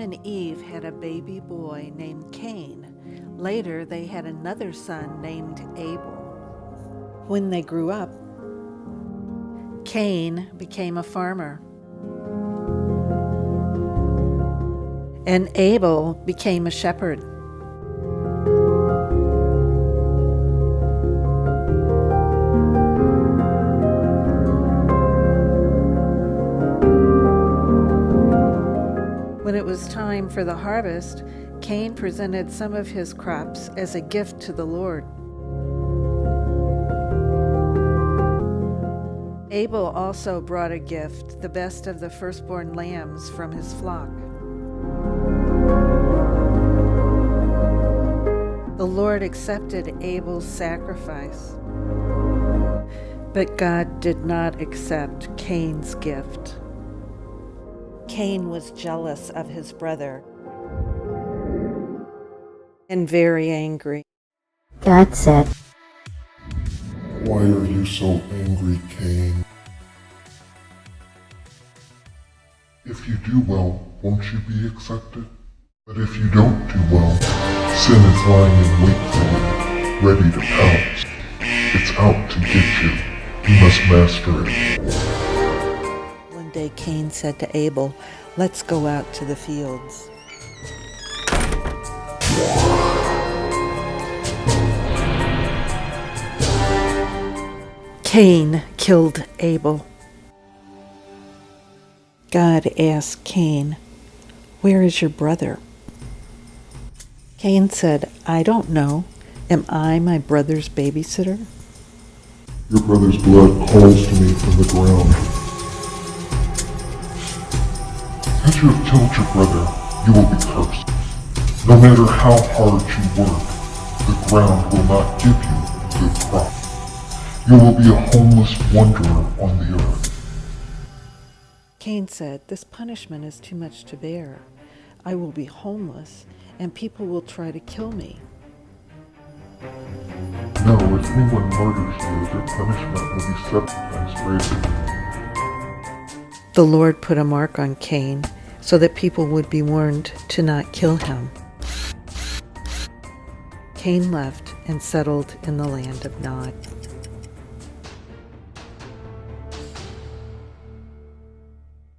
and Eve had a baby boy named Cain. Later, they had another son named Abel. When they grew up, Cain became a farmer, and Abel became a shepherd. When it was time for the harvest, Cain presented some of his crops as a gift to the Lord. Abel also brought a gift, the best of the firstborn lambs from his flock. The Lord accepted Abel's sacrifice, but God did not accept Cain's gift. Cain was jealous of his brother and very angry. God said, "Why are you so angry, Cain? If you do well, won't you be accepted? But if you don't do well, sin is lying in wait for you, ready to pounce. It's out to get you. You must master it." One day Cain said to Abel, "Let's go out to the fields." Cain killed Abel. God asked Cain, "Where is your brother?" Cain said, "I don't know. Am I my brother's babysitter?" "Your brother's blood calls to me from the ground. Because you have killed your brother, you will be cursed. No matter how hard you work, the ground will not give you a good crop. You will be a homeless wanderer on the earth." Cain said, "This punishment is too much to bear. I will be homeless, and people will try to kill me." "No, if anyone murders you, their punishment will be 7 times greater." The Lord put a mark on Cain so that people would be warned to not kill him. Cain left and settled in the land of Nod.